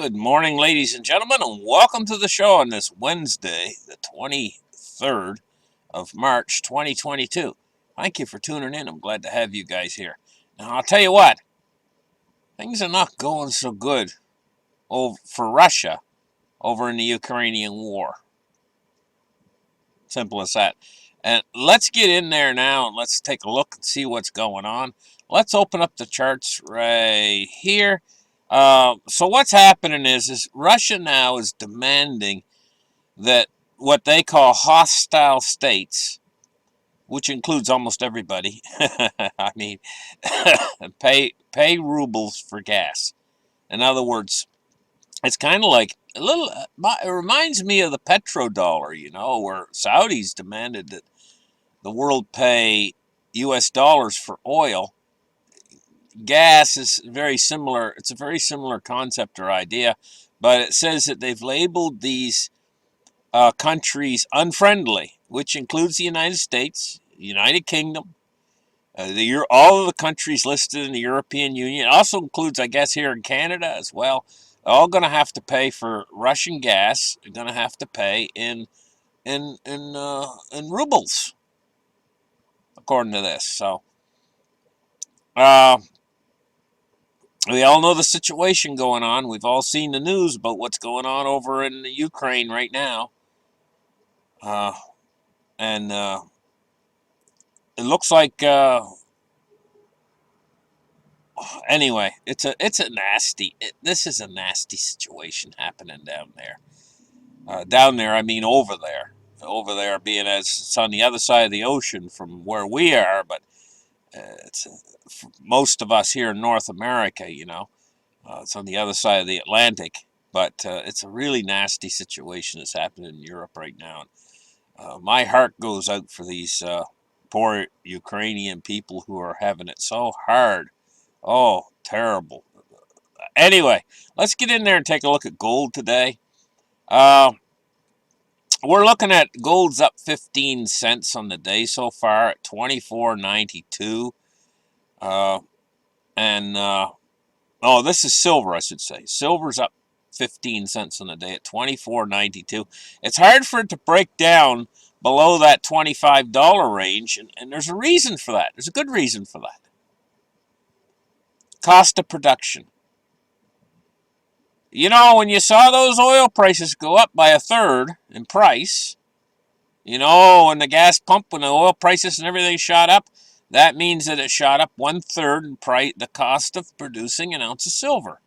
Good morning, ladies and gentlemen, and welcome to the show on this Wednesday, the 23rd of March, 2022. Thank you for tuning in. I'm glad to have you guys here. Now, I'll tell you what, things are not going so good for Russia over in the Ukrainian war. Simple as that. And let's get in there now and let's take a look and see what's going on. Let's open up the charts right here. So what's happening is Russia now is demanding that what they call hostile states, which includes almost everybody, I mean, pay rubles for gas. In other words, it's kind of like it reminds me of the petrodollar, where Saudis demanded that the world pay U.S. dollars for oil. Gas is very similar. It's a very similar concept or idea, but it says that they've labeled these countries unfriendly, which includes the United States, United Kingdom, all of the countries listed in the European Union. It also includes, I guess, here in Canada as well. They're all going to have to pay for Russian gas. They're going to have to pay in rubles, according to this. So, we all know the situation going on. We've all seen the news about what's going on over in the Ukraine right now. And it looks like anyway, this is a nasty situation happening down there. I mean over there. Over there being as it's on the other side of the ocean from where we are, but it's for most of us here in North America, it's on the other side of the Atlantic. But it's a really nasty situation that's happening in Europe right now. My heart goes out for these poor Ukrainian people who are having it so hard. Oh, terrible. Anyway, let's get in there and take a look at gold today. We're looking at gold's up 15 cents on the day so far at $24.92. Oh, this is silver, I should say. Silver's up 15 cents on the day at $24.92. It's hard for it to break down below that $25 range, and there's a reason for that. There's a good reason for that. Cost of production. When you saw those oil prices go up by a third in price, when the gas pump, when the oil prices and everything shot up, that means that it shot up 1/3 in price, the cost of producing an ounce of silver.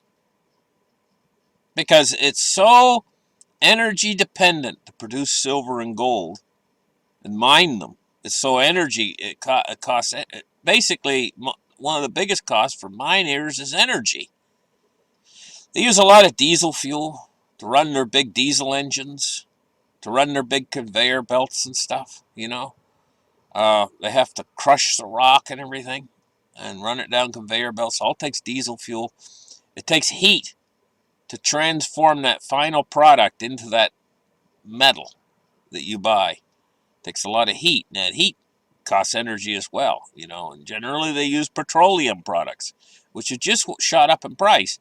Because it's so energy dependent to produce silver and gold and mine them. It's so energy, it costs, basically, one of the biggest costs for miners is energy. They use a lot of diesel fuel to run their big diesel engines, to run their big conveyor belts and stuff, They have to crush the rock and everything and run it down conveyor belts. All takes diesel fuel. It takes heat to transform that final product into that metal that you buy. It takes a lot of heat, and that heat costs energy as well, and generally they use petroleum products, which have just shot up in price.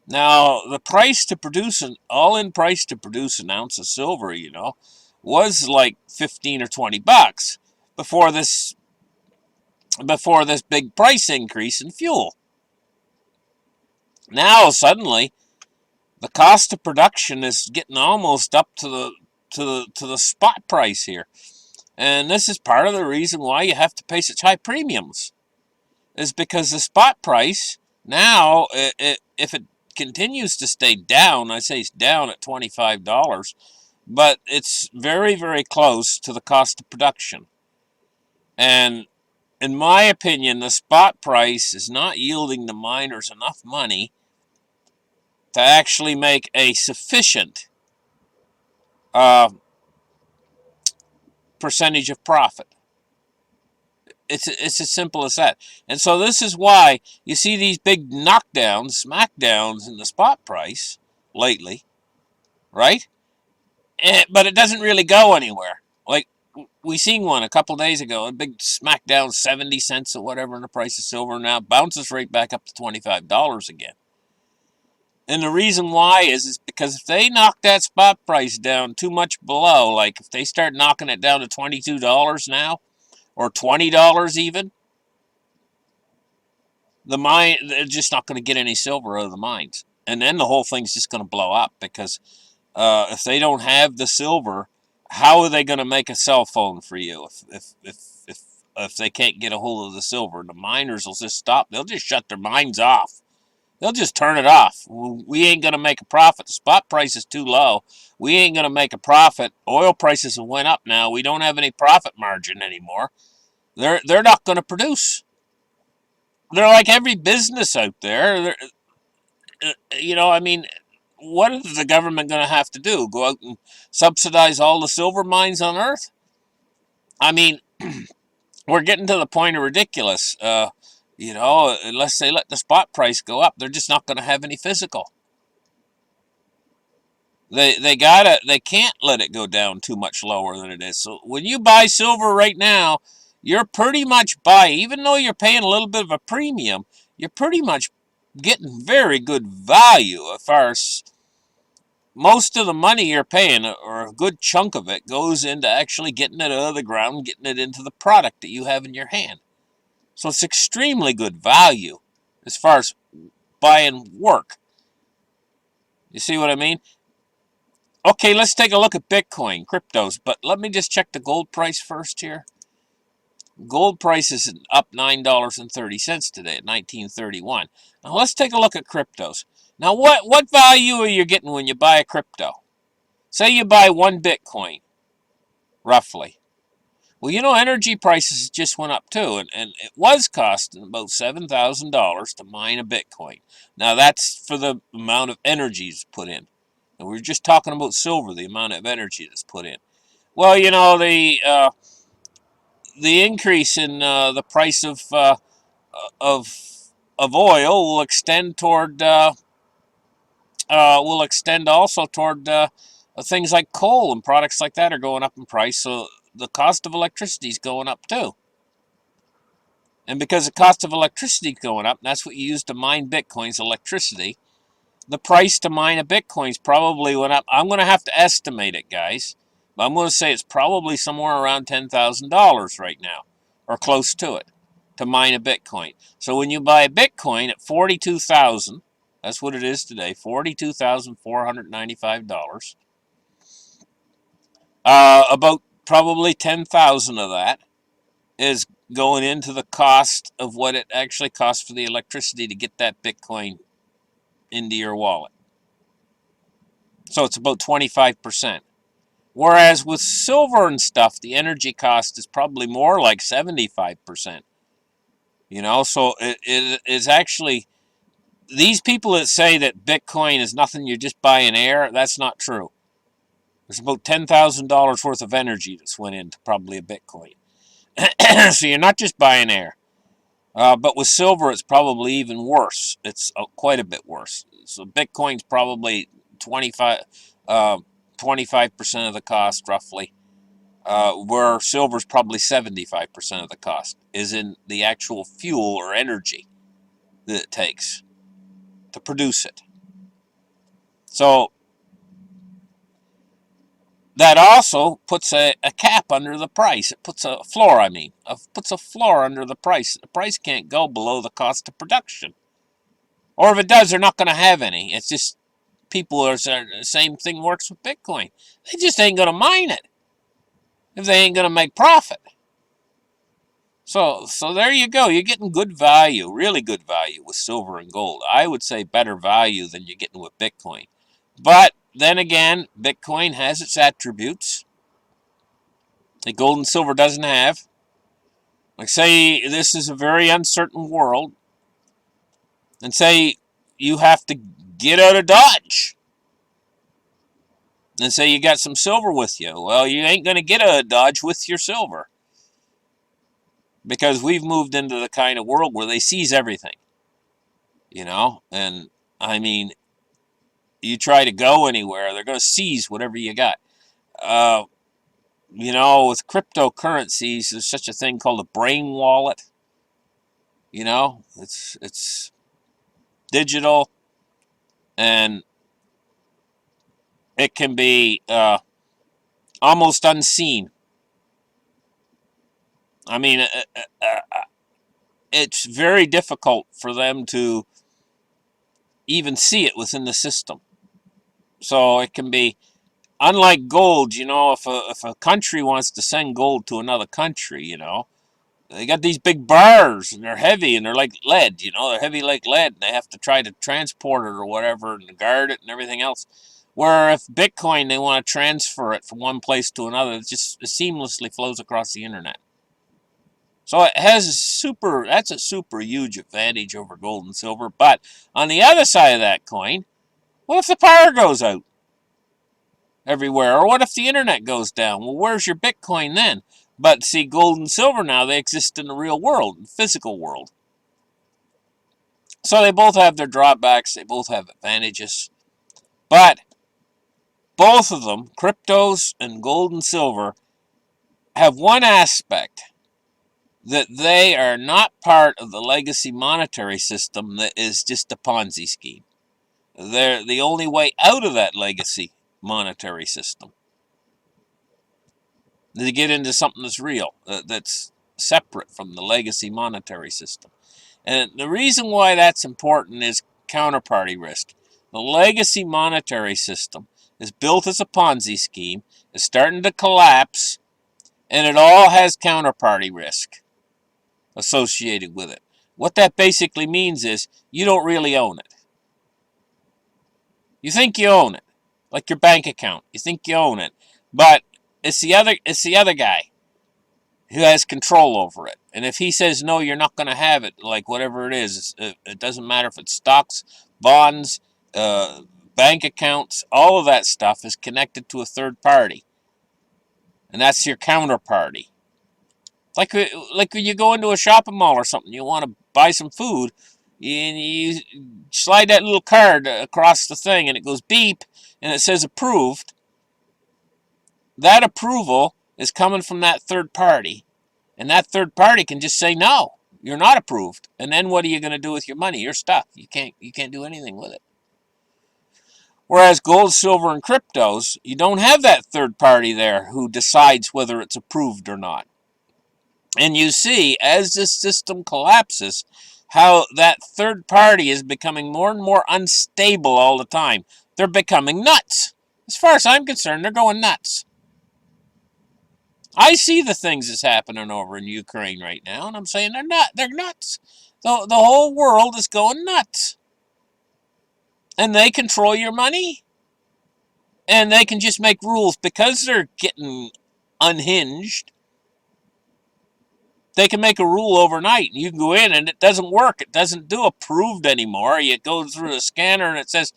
Now, the price to produce all-in price to produce an ounce of silver, was like 15 or 20 bucks before this big price increase in fuel. Now, suddenly, the cost of production is getting almost up to the spot price here. And this is part of the reason why you have to pay such high premiums, is because the spot price now, if it continues to stay down, I say it's down at $25, but it's very, very close to the cost of production. And in my opinion, the spot price is not yielding the miners enough money to actually make a sufficient percentage of profit. It's as simple as that. And so this is why you see these big knockdowns, smackdowns in the spot price lately, right? But it doesn't really go anywhere. Like, we seen one a couple days ago, a big smackdown, 70 cents or whatever in the price of silver, now bounces right back up to $25 again. And the reason why is because if they knock that spot price down too much below, like if they start knocking it down to $22 now, or $20 even, the mine, they're just not going to get any silver out of the mines. And then the whole thing's just going to blow up because if they don't have the silver, how are they going to make a cell phone for you if they can't get a hold of the silver? The miners will just stop. They'll just shut their mines off. They'll just turn it off. We ain't going to make a profit. The spot price is too low. We ain't going to make a profit. Oil prices have went up now. We don't have any profit margin anymore. They're not going to produce. They're like every business out there. I mean, what is the government going to have to do? Go out and subsidize all the silver mines on Earth? I mean, we're getting to the point of ridiculous. Unless they let the spot price go up, they're just not going to have any physical. They can't let it go down too much lower than it is. So when you buy silver right now, you're pretty much buying, even though you're paying a little bit of a premium, you're pretty much getting very good value as far as most of the money you're paying, or a good chunk of it, goes into actually getting it out of the ground, getting it into the product that you have in your hand. So it's extremely good value as far as buying work. You see what I mean? Okay, let's take a look at Bitcoin, cryptos, but let me just check the gold price first here. Gold price is up $9.30 today at 1931. Now let's take a look at cryptos. Now what value are you getting when you buy a crypto? Say you buy one Bitcoin, roughly. Well, energy prices just went up too, and it was costing about $7,000 to mine a Bitcoin. Now that's for the amount of energy that's put in. And we were just talking about silver, the amount of energy that's put in. Well, the increase in the price of of oil will extend also toward things like coal, and products like that are going up in price. So the cost of electricity is going up too. And because the cost of electricity is going up, and that's what you use to mine Bitcoins, electricity, the price to mine a Bitcoin's probably went up. I'm going to have to estimate it, guys. But I'm going to say it's probably somewhere around $10,000 right now, or close to it, to mine a Bitcoin. So when you buy a Bitcoin at $42,000, that's what it is today, $42,495. About probably 10,000 of that is going into the cost of what it actually costs for the electricity to get that Bitcoin into your wallet. So it's about 25%. Whereas with silver and stuff, the energy cost is probably more like 75%. So it is actually, these people that say that Bitcoin is nothing, you're just buying air, that's not true. There's about $10,000 worth of energy that's went into probably a Bitcoin. So you're not just buying air. But with silver, it's probably even worse. It's quite a bit worse. So Bitcoin's probably 25% of the cost, roughly, where silver's probably 75% of the cost, is in the actual fuel or energy that it takes to produce it. So that also puts a cap under the price. It puts a floor, puts a floor under the price. The price can't go below the cost of production. Or if it does, they're not going to have any. It's just people are saying the same thing works with Bitcoin. They just ain't going to mine it if they ain't going to make profit. So there you go. You're getting good value, really good value with silver and gold. I would say better value than you're getting with Bitcoin. But then again, Bitcoin has its attributes that gold and silver doesn't have. Like, say this is a very uncertain world, and say you have to get out of Dodge, and say you got some silver with you. Well, you ain't going to get out of Dodge with your silver, because we've moved into the kind of world where they seize everything. And I mean, you try to go anywhere, they're going to seize whatever you got. Uh, with cryptocurrencies, there's such a thing called a brain wallet. It's digital. and it can be almost unseen. I mean, it's very difficult for them to even see it within the system. So it can be, unlike gold, if a country wants to send gold to another country, they got these big bars and they're heavy and they're like lead, they're heavy like lead, and they have to try to transport it or whatever and guard it and everything else. Where if Bitcoin, they want to transfer it from one place to another, it seamlessly flows across the internet. So that's a super huge advantage over gold and silver. But on the other side of that coin, what if the power goes out everywhere? Or what if the internet goes down? Well, where's your Bitcoin then? But see, gold and silver now, they exist in the real world, the physical world. So they both have their drawbacks, they both have advantages. But both of them, cryptos and gold and silver, have one aspect, that they are not part of the legacy monetary system that is just a Ponzi scheme. They're the only way out of that legacy monetary system. To get into something that's real, that's separate from the legacy monetary system. And the reason why that's important is counterparty risk. The legacy monetary system is built as a Ponzi scheme, is starting to collapse, and it all has counterparty risk associated with it. What that basically means is you don't really own it. You think you own it, like your bank account. You think you own it, but it's the other guy who has control over it. And if he says no, you're not going to have it, like whatever it is. It doesn't matter if it's stocks, bonds, bank accounts. All of that stuff is connected to a third party, and that's your counterparty. Like when you go into a shopping mall or something, you want to buy some food, and you slide that little card across the thing, and it goes beep, and it says approved. That approval is coming from that third party, and that third party can just say no, you're not approved. And then what are you going to do with your money? You're stuck. You can't do anything with it. Whereas gold, silver, and cryptos, you don't have that third party there who decides whether it's approved or not. And you see, as this system collapses, how that third party is becoming more and more unstable all the time. They're becoming nuts. As far as I'm concerned, they're going nuts. I see the things that's happening over in Ukraine right now, and I'm saying they're nuts. The whole world is going nuts. And they control your money. And they can just make rules because they're getting unhinged. They can make a rule overnight, and you can go in and it doesn't work. It doesn't do approved anymore. You go through the scanner and it says,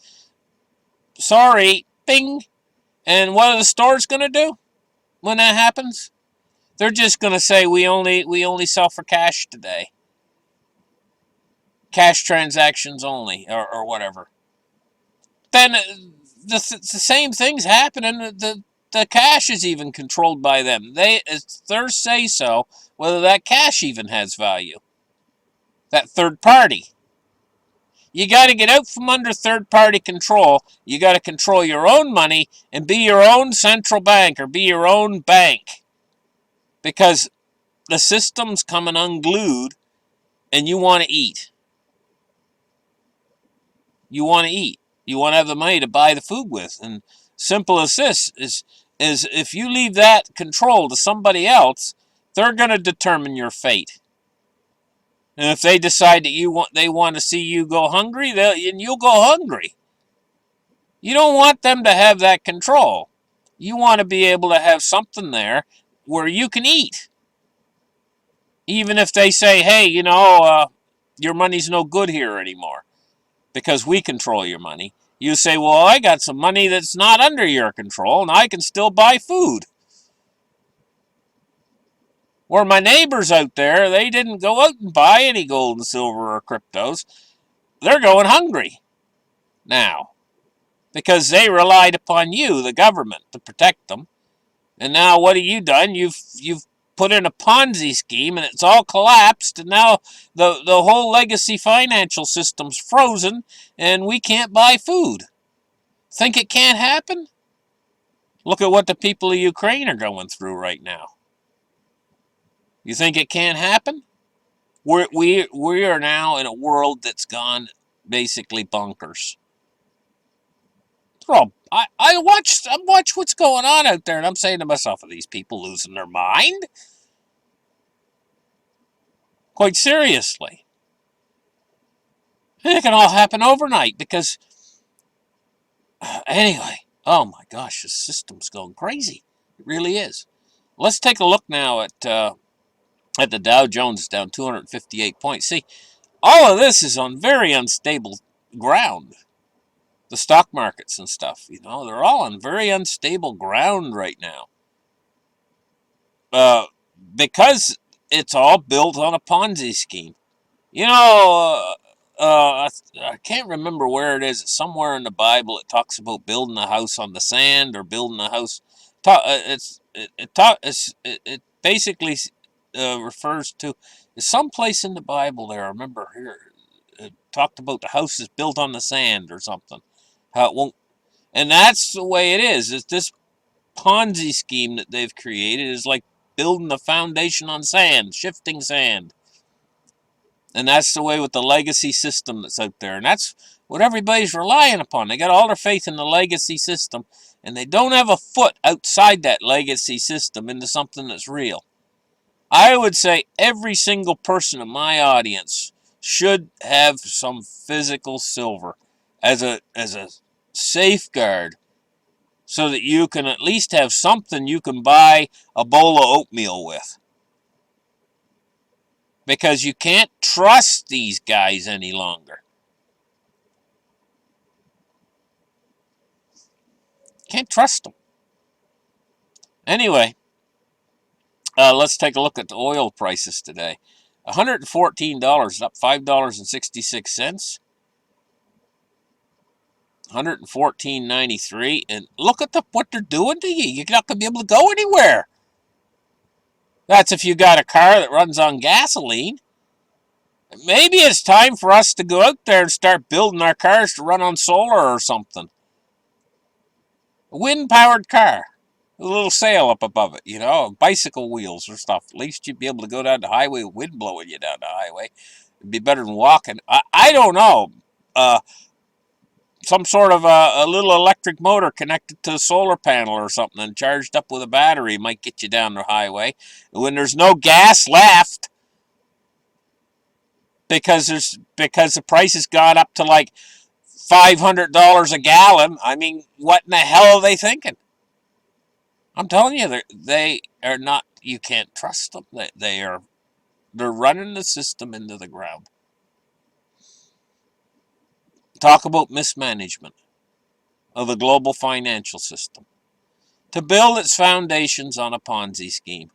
sorry, bing. And what are the stores going to do when that happens? They're just going to say, we only sell for cash today. Cash transactions only, or whatever. Then the same thing's happening. The cash is even controlled by them. It's their say-so whether that cash even has value. That third party. You got to get out from under third-party control. You got to control your own money and be your own central bank or be your own bank. Because the system's coming unglued and you want to eat. You want to eat. You want to have the money to buy the food with. And simple as this is if you leave that control to somebody else, they're going to determine your fate. And if they decide that they want to see you go hungry, you'll go hungry. You don't want them to have that control. You want to be able to have something there where you can eat. Even if they say, hey, your money's no good here anymore because we control your money. You say, well, I got some money that's not under your control and I can still buy food. Where my neighbors out there, they didn't go out and buy any gold and silver or cryptos. They're going hungry now because they relied upon you, the government, to protect them. And now what have you done? You've put in a Ponzi scheme, and it's all collapsed, and now the whole legacy financial system's frozen, and we can't buy food. Think it can't happen? Look at what the people of Ukraine are going through right now. You think it can't happen? We are now in a world that's gone basically bonkers. I watch what's going on out there, and I'm saying to myself, are these people losing their mind? Quite seriously. It can all happen overnight because, anyway, oh my gosh, the system's going crazy. It really is. Let's take a look now at the Dow Jones down 258 points. See, all of this is on very unstable ground. The stock markets and stuff, they're all on very unstable ground right now. Because it's all built on a Ponzi scheme. I can't remember where it is. It's somewhere in the Bible. It talks about building a house on the sand or building a house. It basically refers to someplace in the Bible there. I remember here it talked about the house is built on the sand or something. How it won't, and that's the way it is. It's this Ponzi scheme that they've created is like building a foundation on sand, shifting sand. And that's the way with the legacy system that's out there. And that's what everybody's relying upon. They got all their faith in the legacy system, and they don't have a foot outside that legacy system into something that's real. I would say every single person in my audience should have some physical silver as a safeguard, so that you can at least have something you can buy a bowl of oatmeal with. Because you can't trust these guys any longer. Can't trust them. Anyway, let's take a look at the oil prices today. $114, up $5.66. $114.93, and look at what they're doing to you. You're not going to be able to go anywhere. That's if you got a car that runs on gasoline. Maybe it's time for us to go out there and start building our cars to run on solar or something. A wind-powered car. A little sail up above it, bicycle wheels or stuff. At least you'd be able to go down the highway with wind blowing you down the highway. It'd be better than walking. I don't know. Some sort of a little electric motor connected to a solar panel or something and charged up with a battery might get you down the highway. When there's no gas left, because the price has gone up to like $500 a gallon. I mean, what in the hell are they thinking? I'm telling you, they are not. You can't trust them. They're running the system into the ground. Talk about mismanagement of the global financial system to build its foundations on a Ponzi scheme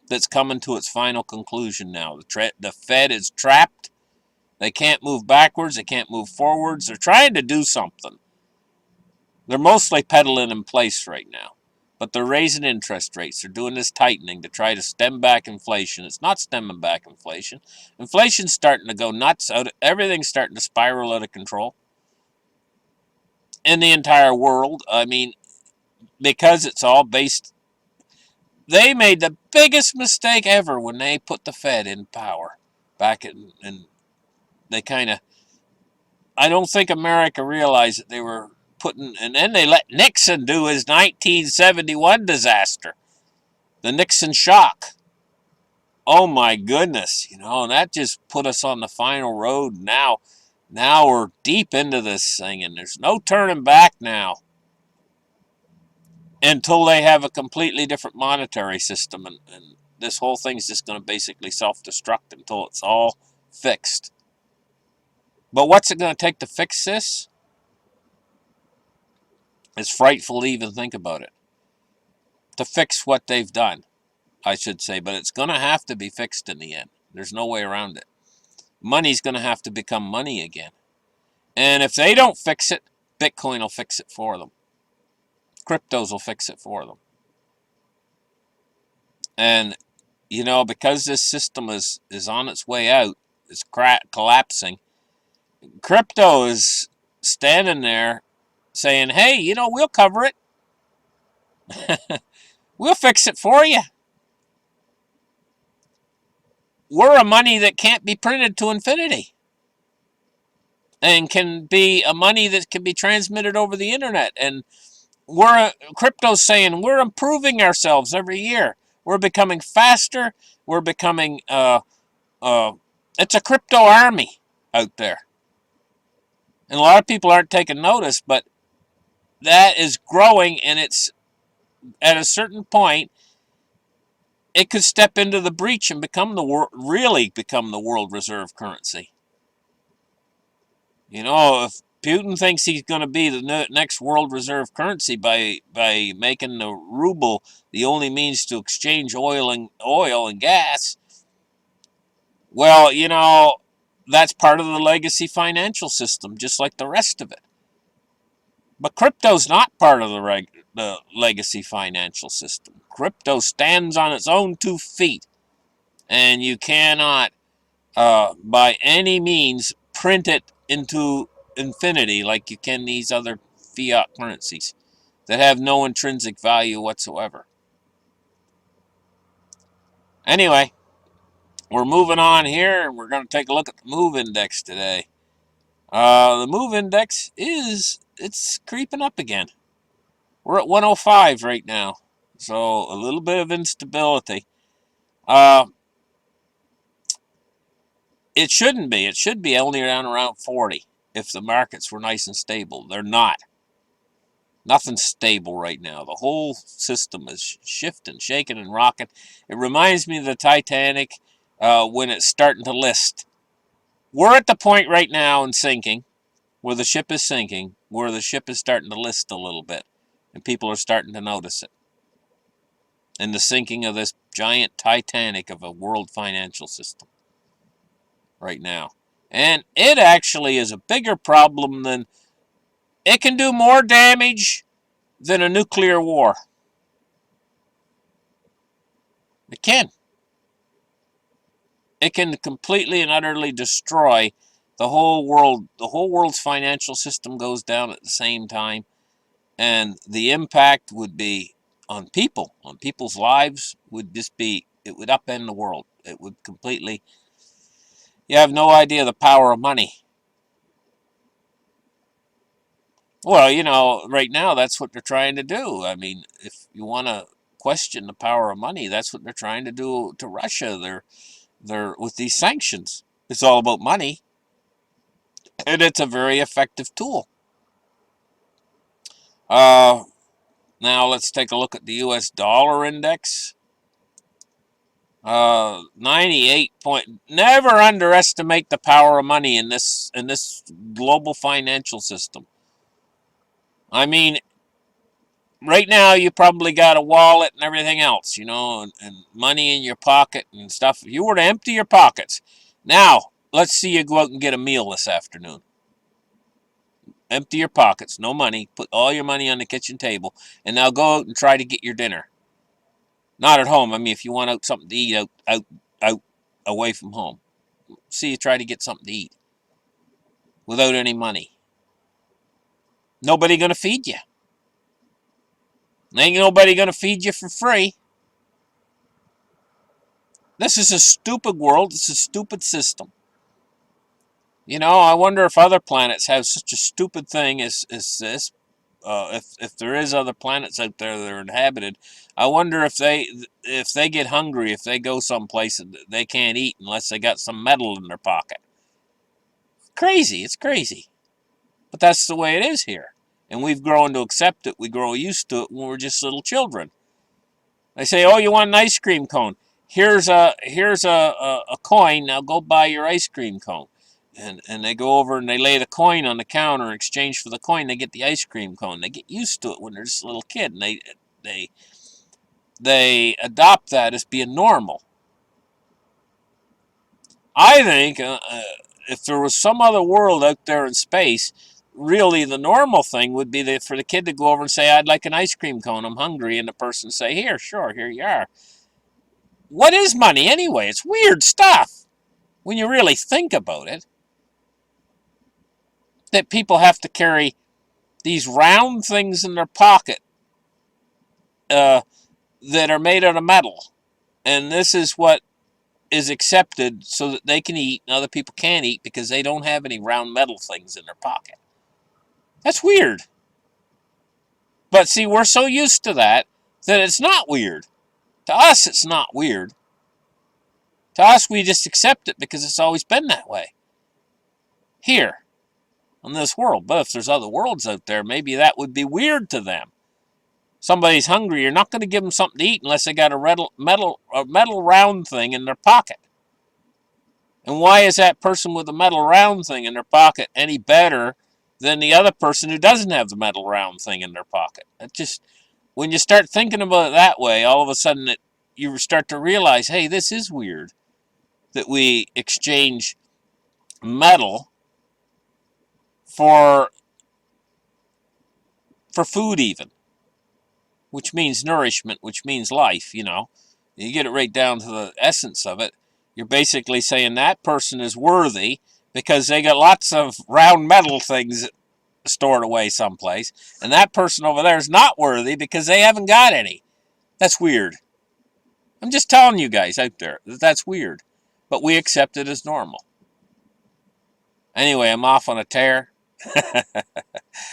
that's coming to its final conclusion now. The Fed is trapped. They can't move backwards. They can't move forwards. They're trying to do something. They're mostly pedaling in place right now. But they're raising interest rates. They're doing this tightening to try to stem back inflation. It's not stemming back inflation. Inflation's starting to go nuts. Everything's starting to spiral out of control. In the entire world. I mean, because it's all based. They made the biggest mistake ever when they put the Fed in power. Back in, and they kind of. I don't think America realized that they were putting, and then they let Nixon do his 1971 disaster, the Nixon shock. Oh my goodness, and that just put us on the final road. Now we're deep into this thing, and there's no turning back now until they have a completely different monetary system, and this whole thing's just going to basically self-destruct until it's all fixed. But what's it going to take to fix this? It's frightful to even think about it. To fix what they've done, I should say. But it's going to have to be fixed in the end. There's no way around it. Money's going to have to become money again. And if they don't fix it, Bitcoin will fix it for them. Cryptos will fix it for them. And, you know, because this system is on its way out, it's collapsing, crypto is standing there saying, hey, you know, we'll cover it. We'll fix it for you. We're a money that can't be printed to infinity and can be a money that can be transmitted over the internet. And crypto's saying we're improving ourselves every year. We're becoming faster. We're becoming it's a crypto army out there. And a lot of people aren't taking notice, but that is growing, and it's at a certain point it could step into the breach and become really become the world reserve currency. You know, if Putin thinks he's going to be the next world reserve currency by making the ruble the only means to exchange oil and gas, well, you know, that's part of the legacy financial system, just like the rest of it. But crypto's not part of the legacy financial system. Crypto stands on its own 2 feet, and you cannot, by any means, print it into infinity like you can these other fiat currencies that have no intrinsic value whatsoever. Anyway, we're moving on here, and we're going to take a look at the MOVE index today. The MOVE index it's creeping up again. We're at 105 right now, so a little bit of instability. It shouldn't be. It should be only around 40 if the markets were nice and stable. They're not. Nothing's stable right now. The whole system is shifting, shaking, and rocking. It reminds me of the Titanic when it's starting to list. We're at the point right now in sinking, where the ship is sinking, where the ship is starting to list a little bit, and people are starting to notice it. And the sinking of this giant Titanic of a world financial system right now. And it actually is a bigger problem than, it can do more damage than a nuclear war. It can. It can completely and utterly destroy the whole world. The whole world's financial system goes down at the same time. And the impact would be on people's lives, would just be, it would upend the world. It would completely, you have no idea the power of money. Well, you know, right now that's what they're trying to do. I mean, if you want to question the power of money, that's what they're trying to do to Russia. They're with these sanctions. It's all about money, and it's a very effective tool. Uh, Now let's take a look at the U.S. dollar index. 98 point. Never underestimate the power of money in this global financial system. I mean, right now you probably got a wallet and everything else, you know, and money in your pocket and stuff. If you were to empty your pockets, now let's see you go out and get a meal this afternoon. Empty your pockets, no money, put all your money on the kitchen table, and now go out and try to get your dinner. Not at home. I mean, if you want something to eat out away from home, see you try to get something to eat without any money. Nobody gonna feed you. Ain't nobody gonna feed you for free. This is a stupid world. It's a stupid system. You know, I wonder if other planets have such a stupid thing as this. If there is other planets out there that are inhabited, I wonder if they get hungry, if they go someplace and they can't eat unless they got some metal in their pocket. Crazy, it's crazy, but that's the way it is here, and we've grown to accept it. We grow used to it when we're just little children. They say, "Oh, you want an ice cream cone? Here's a coin. Now go buy your ice cream cone." And they go over and they lay the coin on the counter in exchange for the coin. They get the ice cream cone. They get used to it when they're just a little kid, and they they adopt that as being normal. I think if there was some other world out there in space, really the normal thing would be for the kid to go over and say, "I'd like an ice cream cone. I'm hungry," and the person say, "Here, sure, here you are." what is money anyway? It's weird stuff when you really think about it. That people have to carry these round things in their pocket that are made out of metal. And this is what is accepted so that they can eat and other people can't eat because they don't have any round metal things in their pocket. That's weird. But see, we're so used to that it's not weird. To us, it's not weird. To us, we just accept it because it's always been that way. Here, in this world. But if there's other worlds out there, maybe that would be weird to them. Somebody's hungry, you're not going to give them something to eat unless they got a metal round thing in their pocket. And why is that person with the metal round thing in their pocket any better than the other person who doesn't have the metal round thing in their pocket? It just, when you start thinking about it that way, all of a sudden you start to realize, hey, this is weird that we exchange metal for food even, which means nourishment, which means life, you know. You get it right down to the essence of it. You're basically saying that person is worthy because they got lots of round metal things stored away someplace, and that person over there is not worthy because they haven't got any. That's weird. I'm just telling you guys out there that that's weird, but we accept it as normal. Anyway, I'm off on a tear.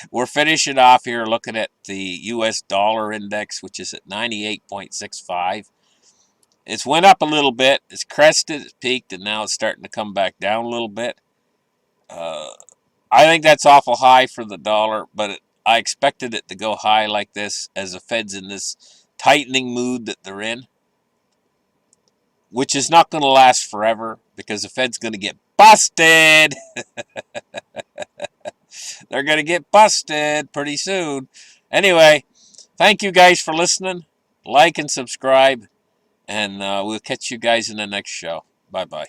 We're finishing off here looking at the US dollar index, which is at 98.65. It's went up a little bit. It's crested, it's peaked, and now it's starting to come back down a little bit. I think that's awful high for the dollar, but I expected it to go high like this as the Fed's in this tightening mood that they're in, which is not going to last forever because the Fed's going to get busted. They're going to get busted pretty soon. Anyway, thank you guys for listening. Like and subscribe, and we'll catch you guys in the next show. Bye-bye.